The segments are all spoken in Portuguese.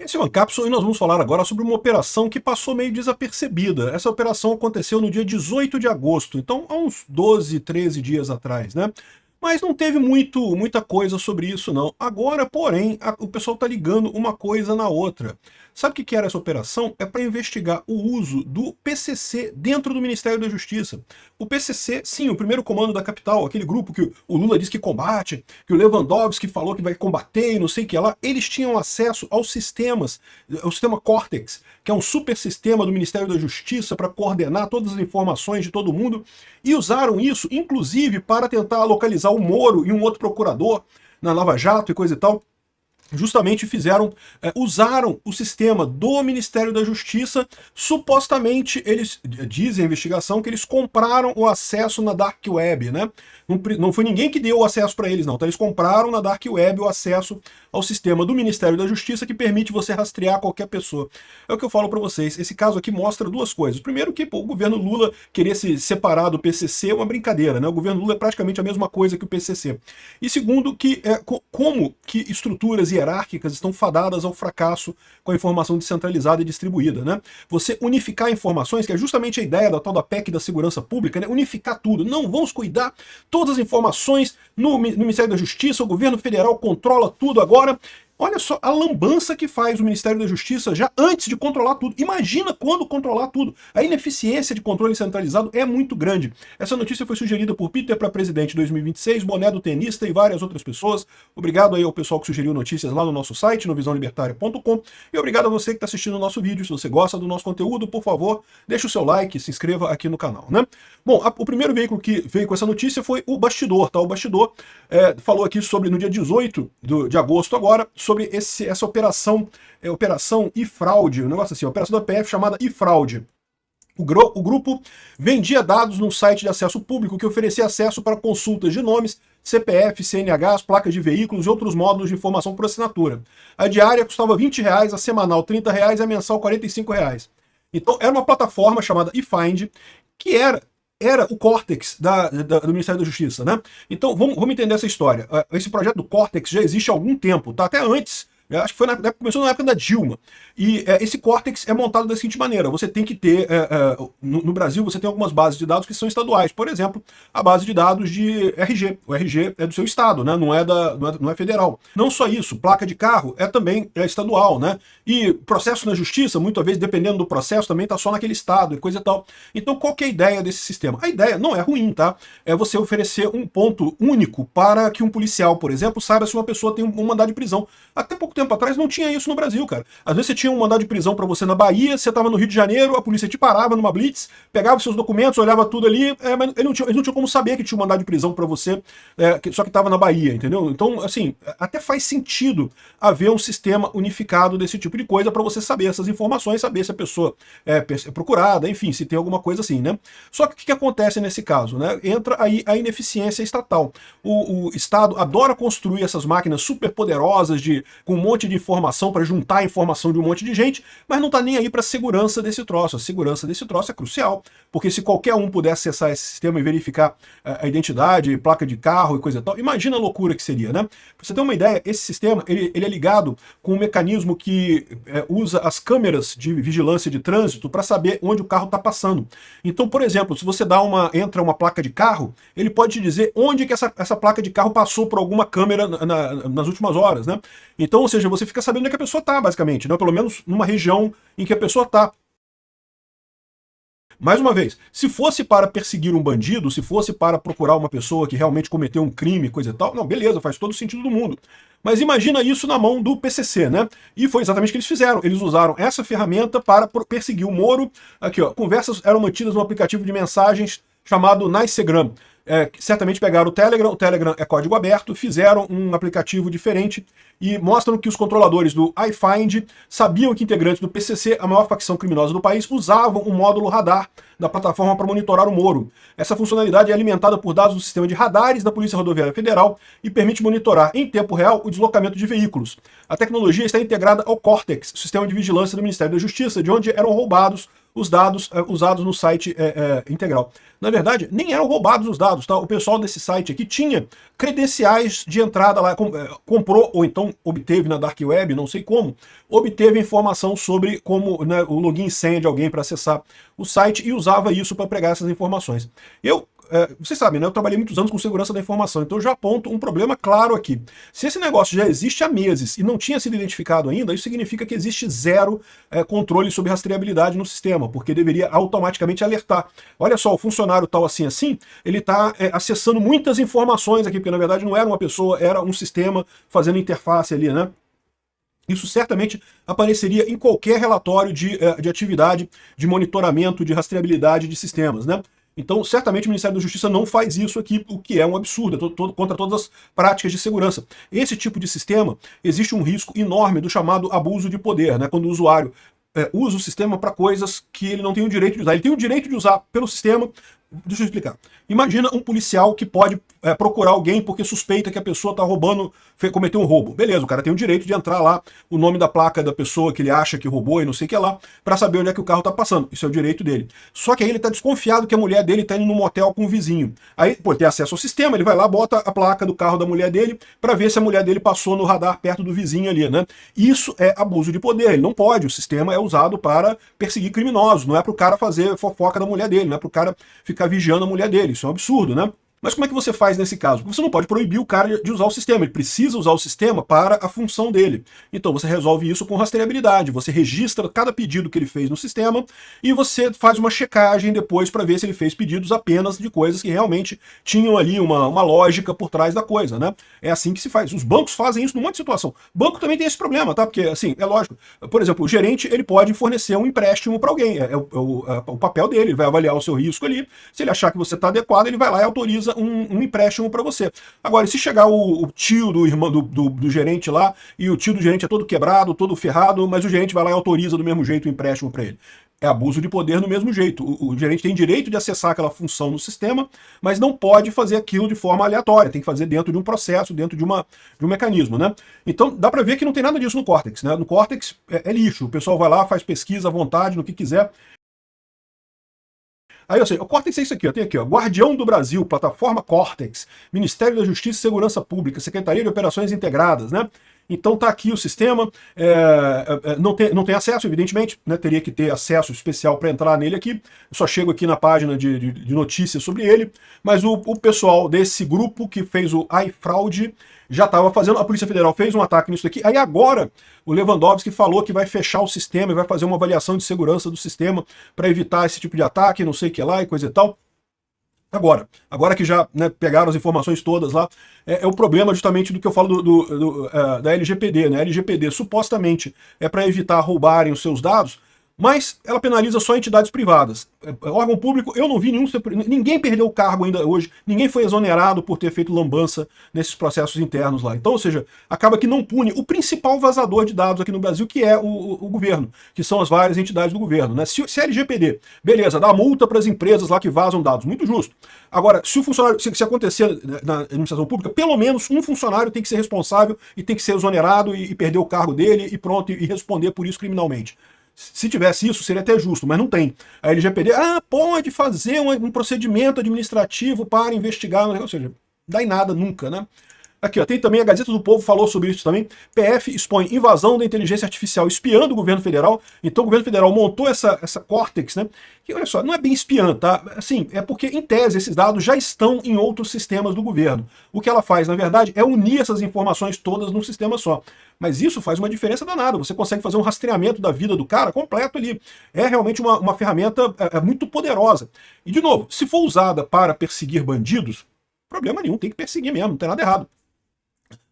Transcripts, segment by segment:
Esse é o Ancapsul e nós vamos falar agora sobre uma operação que passou meio desapercebida. Essa operação aconteceu no dia 18 de agosto, então há uns 12, 13 dias atrás, né? Mas não teve muita coisa sobre isso, não. Agora, porém, o pessoal está ligando uma coisa na outra. Sabe o que era essa operação? É para investigar o uso do PCC dentro do Ministério da Justiça. O PCC, sim, o primeiro comando da capital, aquele grupo que o Lula diz que combate, que o Lewandowski falou que vai combater e não sei o que lá, eles tinham acesso aos sistemas, ao sistema Cortex, que é um super sistema do Ministério da Justiça para coordenar todas as informações de todo mundo, e usaram isso, inclusive, para tentar localizar o Moro e um outro procurador na Lava Jato e coisa e tal. Justamente usaram o sistema do Ministério da Justiça. Supostamente, eles dizem a investigação que eles compraram o acesso na Dark Web, né? Não foi ninguém que deu o acesso para eles, não. Então eles compraram na Dark Web o acesso ao sistema do Ministério da Justiça que permite você rastrear qualquer pessoa. É o que eu falo para vocês. Esse caso aqui mostra duas coisas. Primeiro que o governo Lula querer se separar do PCC é uma brincadeira, né? O governo Lula é praticamente a mesma coisa que o PCC. E segundo que como que estruturas hierárquicas estão fadadas ao fracasso com a informação descentralizada e distribuída, né? Você unificar informações, que é justamente a ideia da tal da PEC da segurança pública, né? Unificar tudo. Não, vamos cuidar todas as informações no Ministério da Justiça, o governo federal controla tudo agora. Olha só a lambança que faz o Ministério da Justiça já antes de controlar tudo. Imagina quando controlar tudo. A ineficiência de controle centralizado é muito grande. Essa notícia foi sugerida por Peter para presidente 2026, Boné do Tenista e várias outras pessoas. Obrigado aí ao pessoal que sugeriu notícias lá no nosso site, no visãolibertaria.com. E obrigado a você que está assistindo o nosso vídeo. Se você gosta do nosso conteúdo, por favor, deixe o seu like, se inscreva aqui no canal, né? Bom, o primeiro veículo que veio com essa notícia foi o Bastidor, tá? O Bastidor falou aqui sobre, no dia 18 de agosto agora, sobre essa operação, operação e-fraude, um negócio assim, operação da PF chamada e-fraude. O grupo vendia dados num site de acesso público que oferecia acesso para consultas de nomes, CPF, CNHs, placas de veículos e outros módulos de informação por assinatura. A diária custava R$20, a semanal R$30 e a mensal R$45. Então era uma plataforma chamada eFind, que era o Cortex do Ministério da Justiça, né? Então vamos entender essa história. Esse projeto do Cortex já existe há algum tempo, tá? Até antes. Acho que foi começou na época da Dilma. E esse Cortex é montado da seguinte maneira: você tem que ter, no Brasil, você tem algumas bases de dados que são estaduais. Por exemplo, a base de dados de RG. O RG é do seu estado, né? Não é federal. Não só isso, placa de carro também estadual, né? E processo na justiça, muitas vezes, dependendo do processo, também está só naquele estado e coisa e tal. Então, qual que é a ideia desse sistema? A ideia não é ruim, tá? É você oferecer um ponto único para que um policial, por exemplo, saiba se uma pessoa tem um mandado de prisão. Até pouco tempo atrás não tinha isso no Brasil, cara. Às vezes você tinha um mandado de prisão para você na Bahia, você estava no Rio de Janeiro, a polícia te parava numa blitz, pegava seus documentos, olhava tudo ali, mas eles não tinham como saber que tinha um mandado de prisão para você, só que estava na Bahia, entendeu? Então, assim, até faz sentido haver um sistema unificado desse tipo de coisa para você saber essas informações, saber se a pessoa é procurada, enfim, se tem alguma coisa assim, né? Só que o que acontece nesse caso, né? Entra aí a ineficiência estatal. O Estado adora construir essas máquinas super poderosas com um monte de informação para juntar a informação de um monte de gente, mas não está nem aí para a segurança desse troço. A segurança desse troço é crucial, porque se qualquer um puder acessar esse sistema e verificar a identidade, placa de carro e coisa e tal, imagina a loucura que seria, né? Para você ter uma ideia, esse sistema ele é ligado com um mecanismo que usa as câmeras de vigilância de trânsito para saber onde o carro está passando. Então, por exemplo, se você entra uma placa de carro, ele pode te dizer onde que essa placa de carro passou por alguma câmera nas últimas horas, né? Então, ou seja, você fica sabendo onde é que a pessoa está, basicamente, né? Pelo menos numa região em que a pessoa está. Mais uma vez, se fosse para perseguir um bandido, se fosse para procurar uma pessoa que realmente cometeu um crime, coisa e tal, não, beleza, faz todo o sentido do mundo. Mas imagina isso na mão do PCC, né? E foi exatamente o que eles fizeram. Eles usaram essa ferramenta para perseguir o Moro. Aqui, ó, conversas eram mantidas no aplicativo de mensagens chamado Nicegram. Certamente pegaram o Telegram é código aberto, fizeram um aplicativo diferente e mostram que os controladores do iFind sabiam que integrantes do PCC, a maior facção criminosa do país, usavam o módulo radar da plataforma para monitorar o Moro. Essa funcionalidade é alimentada por dados do sistema de radares da Polícia Rodoviária Federal e permite monitorar em tempo real o deslocamento de veículos. A tecnologia está integrada ao Cortex, sistema de vigilância do Ministério da Justiça, de onde eram roubados os dados usados no site integral. Na verdade, nem eram roubados os dados, tá? O pessoal desse site aqui tinha credenciais de entrada lá, comprou ou então obteve na Dark Web, não sei como, obteve informação sobre como, né, o login e senha de alguém para acessar o site e usava isso para pregar essas informações. Vocês sabem, né? Eu trabalhei muitos anos com segurança da informação, então eu já aponto um problema claro aqui. Se esse negócio já existe há meses e não tinha sido identificado ainda, isso significa que existe zero controle sobre rastreabilidade no sistema, porque deveria automaticamente alertar. Olha só, o funcionário tal assim, ele está acessando muitas informações aqui, porque na verdade não era uma pessoa, era um sistema fazendo interface ali, né? Isso certamente apareceria em qualquer relatório de atividade, de monitoramento, de rastreabilidade de sistemas, né? Então, certamente o Ministério da Justiça não faz isso aqui, o que é um absurdo, contra todas as práticas de segurança. Esse tipo de sistema, existe um risco enorme do chamado abuso de poder, né? Quando o usuário usa o sistema para coisas que ele não tem o direito de usar. Ele tem o direito de usar pelo sistema. Deixa eu explicar. Imagina um policial que pode procurar alguém porque suspeita que a pessoa está roubando, cometeu um roubo. Beleza, o cara tem o direito de entrar lá, o nome da placa da pessoa que ele acha que roubou e não sei o que lá, para saber onde é que o carro está passando. Isso é o direito dele. Só que aí ele está desconfiado que a mulher dele está indo num motel com o vizinho. Aí, pô, ele tem acesso ao sistema, ele vai lá, bota a placa do carro da mulher dele para ver se a mulher dele passou no radar perto do vizinho ali, né? Isso é abuso de poder. Ele não pode. O sistema é usado para perseguir criminosos. Não é para o cara fazer fofoca da mulher dele, não é para o cara ficar vigiando a mulher dele. Isso é um absurdo, né? Mas como é que você faz nesse caso? Porque você não pode proibir o cara de usar o sistema, ele precisa usar o sistema para a função dele. Então você resolve isso com rastreabilidade, você registra cada pedido que ele fez no sistema e você faz uma checagem depois para ver se ele fez pedidos apenas de coisas que realmente tinham ali uma lógica por trás da coisa, né? É assim que se faz. Os bancos fazem isso num monte de situação. Banco também tem esse problema, tá? Porque, assim, é lógico. Por exemplo, o gerente, ele pode fornecer um empréstimo para alguém. É o papel dele, ele vai avaliar o seu risco ali. Se ele achar que você está adequado, ele vai lá e autoriza um empréstimo para você. Agora, se chegar o tio do irmão do gerente lá, e o tio do gerente é todo quebrado, todo ferrado, mas o gerente vai lá e autoriza do mesmo jeito o empréstimo para ele. É abuso de poder do mesmo jeito. O gerente tem direito de acessar aquela função no sistema, mas não pode fazer aquilo de forma aleatória. Tem que fazer dentro de um processo, dentro de um mecanismo, né? Então, dá para ver que não tem nada disso no Cortex, né? No Cortex é lixo. O pessoal vai lá, faz pesquisa à vontade, no que quiser. Aí, ou seja, o Cortex é isso aqui, ó, tem aqui, ó, Guardião do Brasil, Plataforma Cortex, Ministério da Justiça e Segurança Pública, Secretaria de Operações Integradas, né? Então tá aqui o sistema, não tem acesso, evidentemente, né? Teria que ter acesso especial para entrar nele aqui. Eu só chego aqui na página de notícias sobre ele, mas o pessoal desse grupo que fez o iFraud já estava fazendo, a Polícia Federal fez um ataque nisso aqui, aí agora o Lewandowski falou que vai fechar o sistema e vai fazer uma avaliação de segurança do sistema para evitar esse tipo de ataque, não sei o que lá e coisa e tal. Agora que já, né, pegaram as informações todas lá, é o problema justamente do que eu falo da LGPD, né? A LGPD supostamente é para evitar roubarem os seus dados, mas ela penaliza só entidades privadas. Órgão público, eu não vi ninguém perdeu o cargo ainda hoje, ninguém foi exonerado por ter feito lambança nesses processos internos lá. Então, ou seja, acaba que não pune o principal vazador de dados aqui no Brasil, que é o governo, que são as várias entidades do governo, né? Se a LGPD, beleza, dá multa para as empresas lá que vazam dados, muito justo. Agora, se o funcionário, se acontecer na administração pública, pelo menos um funcionário tem que ser responsável e tem que ser exonerado e perder o cargo dele e pronto, e responder por isso criminalmente. Se tivesse isso, seria até justo, mas não tem. A LGPD, pode fazer um procedimento administrativo para investigar, ou seja, dá em nada nunca, né? Aqui, ó, tem também a Gazeta do Povo falou sobre isso também. PF expõe invasão da inteligência artificial espiando o governo federal. Então o governo federal montou essa Cortex, né? Que, olha só, não é bem espiã, tá? Assim, é porque, em tese, esses dados já estão em outros sistemas do governo. O que ela faz, na verdade, é unir essas informações todas num sistema só. Mas isso faz uma diferença danada. Você consegue fazer um rastreamento da vida do cara completo ali. É realmente uma ferramenta muito poderosa. E, de novo, se for usada para perseguir bandidos, problema nenhum, tem que perseguir mesmo, não tem nada errado.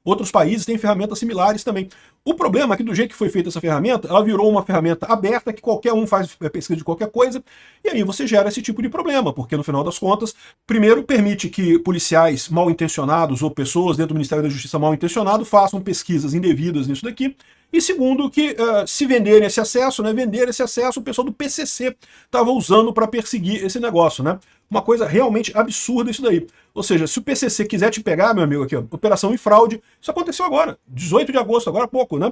Outros países têm ferramentas similares também. O problema é que do jeito que foi feita essa ferramenta, ela virou uma ferramenta aberta que qualquer um faz pesquisa de qualquer coisa, e aí você gera esse tipo de problema, porque no final das contas, primeiro permite que policiais mal intencionados ou pessoas dentro do Ministério da Justiça mal intencionados façam pesquisas indevidas nisso daqui, E segundo, que se venderem esse acesso, né, o pessoal do PCC estava usando para perseguir esse negócio, né? Uma coisa realmente absurda isso daí. Ou seja, se o PCC quiser te pegar, meu amigo, aqui, ó, operação em fraude, isso aconteceu agora, 18 de agosto, agora há pouco, né?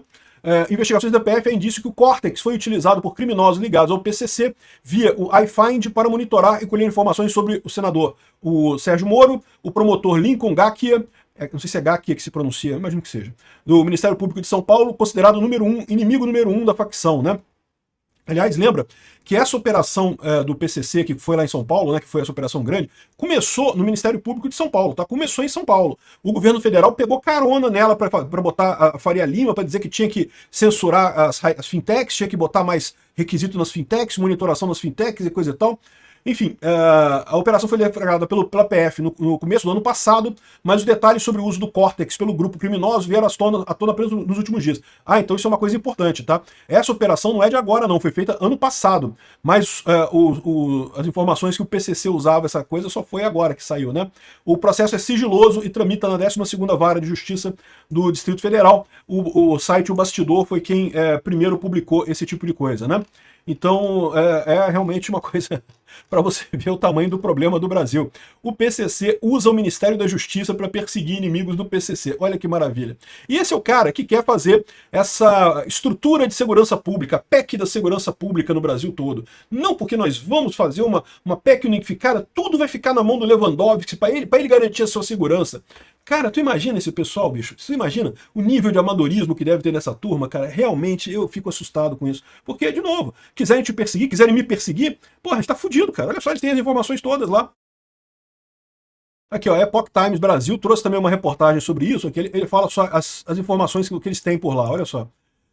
Investigações da PF é indício que o Cortex foi utilizado por criminosos ligados ao PCC via o iFind para monitorar e colher informações sobre o senador o Sérgio Moro, o promotor Lincoln Gakia, não sei se é Gakia que se pronuncia, imagino que seja, do Ministério Público de São Paulo, considerado inimigo número 1 da facção, né? Aliás, lembra que essa operação do PCC, que foi lá em São Paulo, né, que foi essa operação grande, começou no Ministério Público de São Paulo, tá? Começou em São Paulo. O governo federal pegou carona nela para botar a Faria Lima, para dizer que tinha que censurar as fintechs, tinha que botar mais requisito nas fintechs, monitoração nas fintechs e coisa e tal. Enfim, a operação foi deflagrada pela PF no começo do ano passado, mas os detalhes sobre o uso do Cortex pelo grupo criminoso vieram à tona apenas nos últimos dias. Então isso é uma coisa importante, tá? Essa operação não é de agora, não, foi feita ano passado, mas as informações que o PCC usava, essa coisa, só foi agora que saiu, né? O processo é sigiloso e tramita na 12ª Vara de Justiça do Distrito Federal. O site O Bastidor foi quem primeiro publicou esse tipo de coisa, né? Então, é realmente uma coisa para você ver o tamanho do problema do Brasil. O PCC usa o Ministério da Justiça para perseguir inimigos do PCC. Olha que maravilha. E esse é o cara que quer fazer essa estrutura de segurança pública, a PEC da segurança pública no Brasil todo. Não porque nós vamos fazer uma PEC unificada, tudo vai ficar na mão do Lewandowski para ele garantir a sua segurança. Cara, tu imagina esse pessoal, bicho? Tu imagina o nível de amadorismo que deve ter nessa turma, cara? Realmente eu fico assustado com isso. Porque, de novo, quiserem te perseguir, quiserem me perseguir, porra, a gente tá fudido, cara. Olha só, eles têm as informações todas lá. Aqui, ó, Epoch Times Brasil trouxe também uma reportagem sobre isso, aqui ele fala só as informações que eles têm por lá, olha só.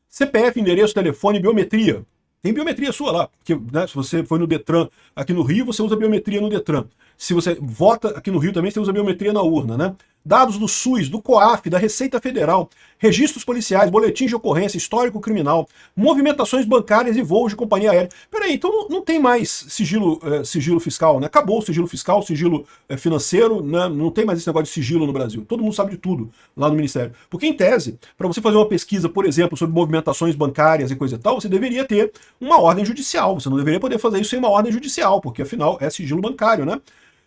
CPF, endereço, telefone, biometria. Tem biometria sua lá, porque, né, se você foi no Detran aqui no Rio, você usa biometria no Detran. Se você vota aqui no Rio também, você usa biometria na urna, né? Dados do SUS, do COAF, da Receita Federal, registros policiais, boletins de ocorrência, histórico criminal, movimentações bancárias e voos de companhia aérea. Peraí, então não tem mais sigilo fiscal, né? Acabou o sigilo fiscal, sigilo financeiro, né? Não tem mais esse negócio de sigilo no Brasil. Todo mundo sabe de tudo lá no Ministério. Porque, em tese, para você fazer uma pesquisa, por exemplo, sobre movimentações bancárias e coisa e tal, você deveria ter uma ordem judicial. Você não deveria poder fazer isso sem uma ordem judicial, porque, afinal, é sigilo bancário, né?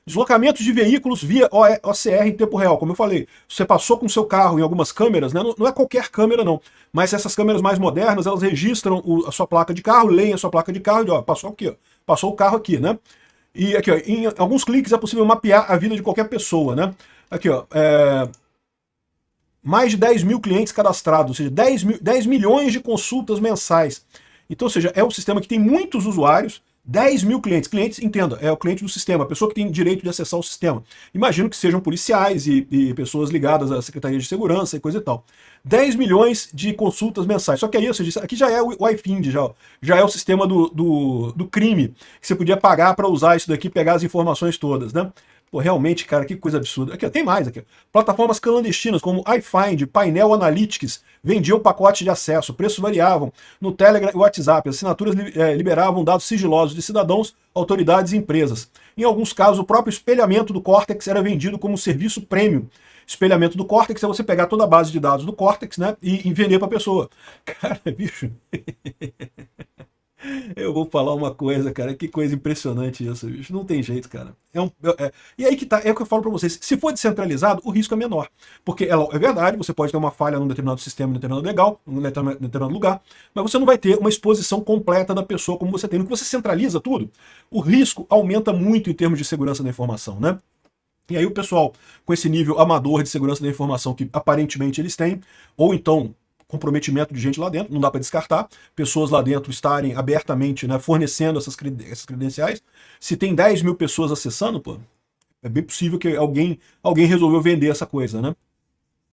Deslocamentos de veículos via OCR em tempo real. Como eu falei, você passou com o seu carro em algumas câmeras, né? Não é qualquer câmera não, mas essas câmeras mais modernas, elas registram a sua placa de carro, leem a sua placa de carro e ó, passou aqui, ó, passou o carro aqui, né? E aqui, ó, em alguns cliques é possível mapear a vida de qualquer pessoa, né? Aqui, ó, mais de 10 mil clientes cadastrados, ou seja, 10 milhões de consultas mensais. Então, ou seja, é um sistema que tem muitos usuários, 10 mil clientes. Clientes, entenda, é o cliente do sistema, a pessoa que tem direito de acessar o sistema. Imagino que sejam policiais e pessoas ligadas à Secretaria de Segurança e coisa e tal. 10 milhões de consultas mensais. Só que aí, ou seja, aqui já é o iFind, já é o sistema do crime, que você podia pagar para usar isso daqui, pegar as informações todas, né? Pô, realmente, cara, que coisa absurda. Aqui, ó, tem mais aqui. Plataformas clandestinas como iFind, Painel Analytics vendiam pacotes de acesso, preços variavam no Telegram e WhatsApp, assinaturas liberavam dados sigilosos de cidadãos, autoridades e empresas. Em alguns casos, o próprio espelhamento do Cortex era vendido como serviço premium. Espelhamento do Cortex é você pegar toda a base de dados do Cortex, né, e vender para a pessoa. Cara, bicho... Eu vou falar uma coisa, cara, que coisa impressionante isso, bicho. Não tem jeito, cara. E aí que tá, é o que eu falo pra vocês. Se for descentralizado, o risco é menor. Porque é verdade, você pode ter uma falha num determinado sistema, num determinado lugar, mas você não vai ter uma exposição completa da pessoa como você tem. No que você centraliza tudo, o risco aumenta muito em termos de segurança da informação, né? E aí o pessoal, com esse nível amador de segurança da informação que aparentemente eles têm, ou então comprometimento de gente lá dentro, não dá para descartar, pessoas lá dentro estarem abertamente, né, fornecendo essas credenciais. Se tem 10 mil pessoas acessando, pô, é bem possível que alguém resolveu vender essa coisa, né?